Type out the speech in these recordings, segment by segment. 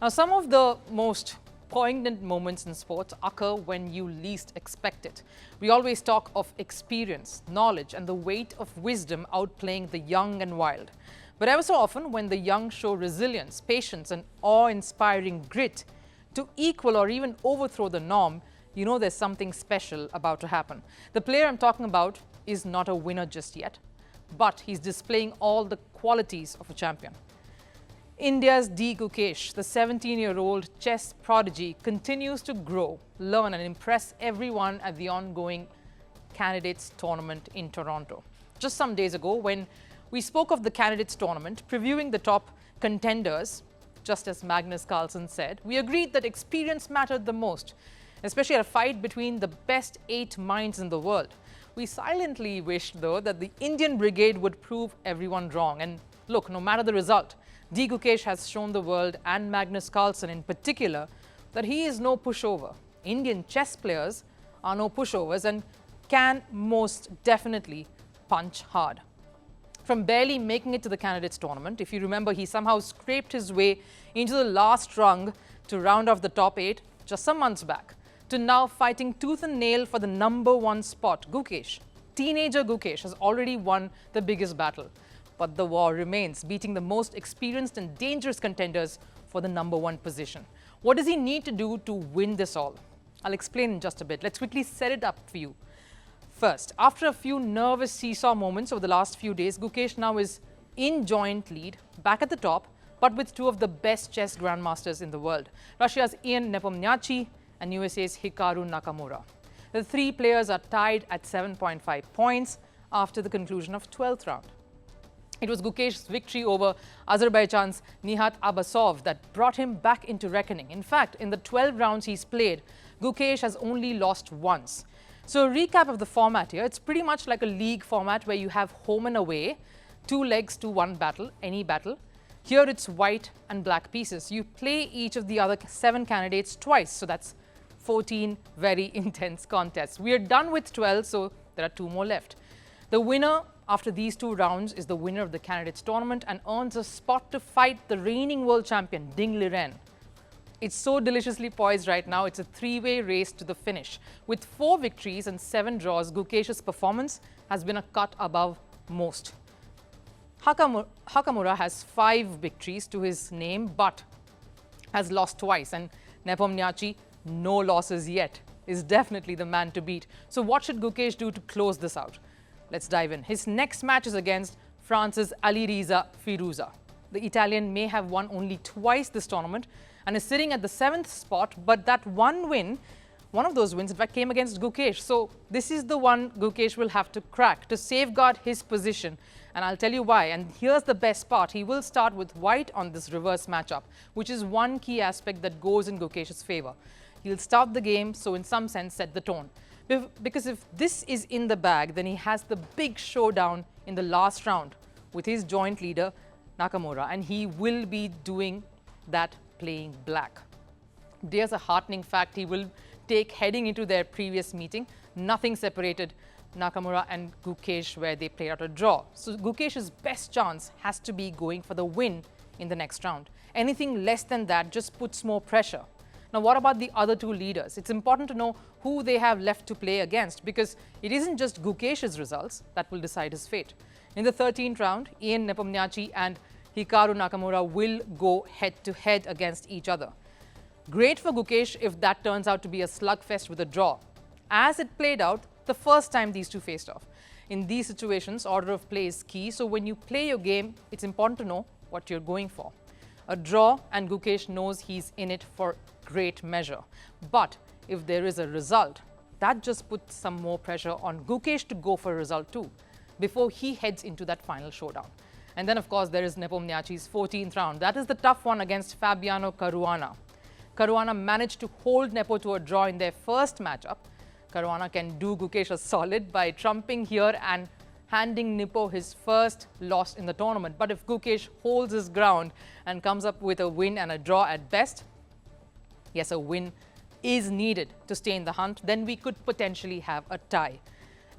Now, some of the most poignant moments in sports occur when you least expect it. We always talk of experience, knowledge, and the weight of wisdom outplaying the young and wild. But ever so often, when the young show resilience, patience, and awe-inspiring grit to equal or even overthrow the norm, you know there's something special about to happen. The player I'm talking about is not a winner just yet, but he's displaying all the qualities of a champion. India's D Gukesh, the 17-year-old chess prodigy, continues to grow, learn, and impress everyone at the ongoing Candidates Tournament in Toronto. Just some days ago, when we spoke of the Candidates Tournament, previewing the top contenders, just as Magnus Carlsen said, we agreed that experience mattered the most, especially at a fight between the best 8 minds in the world. We silently wished, though, that the Indian brigade would prove everyone wrong. And look, no matter the result, D Gukesh has shown the world, and Magnus Carlsen in particular, that he is no pushover. Indian chess players are no pushovers and can most definitely punch hard. From barely making it to the Candidates Tournament, if you remember, he somehow scraped his way into the last rung to round off the top 8 just some months back, to now fighting tooth and nail for the #1 spot. Gukesh, teenager Gukesh, has already won the biggest battle. But the war remains, beating the most experienced and dangerous contenders for the #1 position. What does he need to do to win this all? I'll explain in just a bit. Let's quickly set it up for you. First, after a few nervous seesaw moments over the last few days, Gukesh now is in joint lead, back at the top, but with 2 of the best chess grandmasters in the world, Russia's Nepomniachtchi and USA's Hikaru Nakamura. The 3 players are tied at 7.5 points after the conclusion of 12th round. It was Gukesh's victory over Azerbaijan's Nijat Abasov that brought him back into reckoning. In fact, in the 12 rounds he's played, Gukesh has only lost once. So a recap of the format here, it's pretty much like a league format where you have home and away, 2 legs to 1 battle, any battle. Here it's white and black pieces. You play each of the other 7 candidates twice, so that's 14 very intense contests. We are done with 12, so there are 2 more left. The winner after these 2 rounds is the winner of the Candidates Tournament and earns a spot to fight the reigning world champion, Ding Liren. It's so deliciously poised right now. It's a 3-way race to the finish. With 4 victories and 7 draws, Gukesh's performance has been a cut above most. Nakamura has 5 victories to his name, but has lost twice. And Nepomniachtchi, no losses yet, is definitely the man to beat. So what should Gukesh do to close this out? Let's dive in. His next match is against France's Alireza Firouzja. The Italian may have won only twice this tournament and is sitting at the 7th spot, but that one win, one of those wins, in fact, came against Gukesh. So this is the one Gukesh will have to crack to safeguard his position. And I'll tell you why. And here's the best part. He will start with white on this reverse matchup, which is one key aspect that goes in Gukesh's favor. He'll start the game, so in some sense set the tone. Because if this is in the bag, then he has the big showdown in the last round with his joint leader, Nakamura, and he will be doing that playing black. There's a heartening fact he will take heading into their previous meeting. Nothing separated Nakamura and Gukesh where they played out a draw. So Gukesh's best chance has to be going for the win in the next round. Anything less than that just puts more pressure. Now, what about the other 2 leaders? It's important to know who they have left to play against, because it isn't just Gukesh's results that will decide his fate. In the 13th round, Nepomniachtchi and Hikaru Nakamura will go head-to-head against each other. Great for Gukesh if that turns out to be a slugfest with a draw, as it played out the first time these 2 faced off. In these situations, order of play is key, so when you play your game, it's important to know what you're going for. A draw, and Gukesh knows he's in it for great measure. But if there is a result, that just puts some more pressure on Gukesh to go for a result too, before he heads into that final showdown. And then, of course, there is Nepomniachtchi's 14th round. That is the tough one against Fabiano Caruana. Caruana managed to hold Nepo to a draw in their first matchup. Caruana can do Gukesh a solid by trumping here and handing Nepo his first loss in the tournament. But if Gukesh holds his ground and comes up with a win and a draw at best, yes, a win is needed to stay in the hunt, then we could potentially have a tie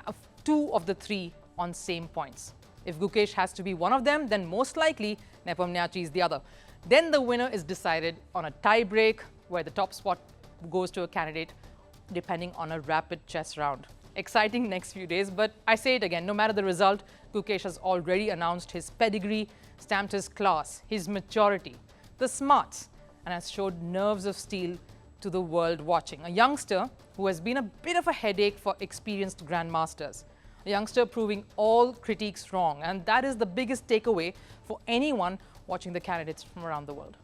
of 2 of the 3 on same points. If Gukesh has to be one of them, then most likely Nepomniachtchi is the other. Then the winner is decided on a tie break where the top spot goes to a candidate depending on a rapid chess round. Exciting next few days, but I say it again, no matter the result, Gukesh has already announced his pedigree, stamped his class, his maturity, the smarts, and has showed nerves of steel to the world watching. A youngster who has been a bit of a headache for experienced grandmasters. A youngster proving all critiques wrong, and that is the biggest takeaway for anyone watching the candidates from around the world.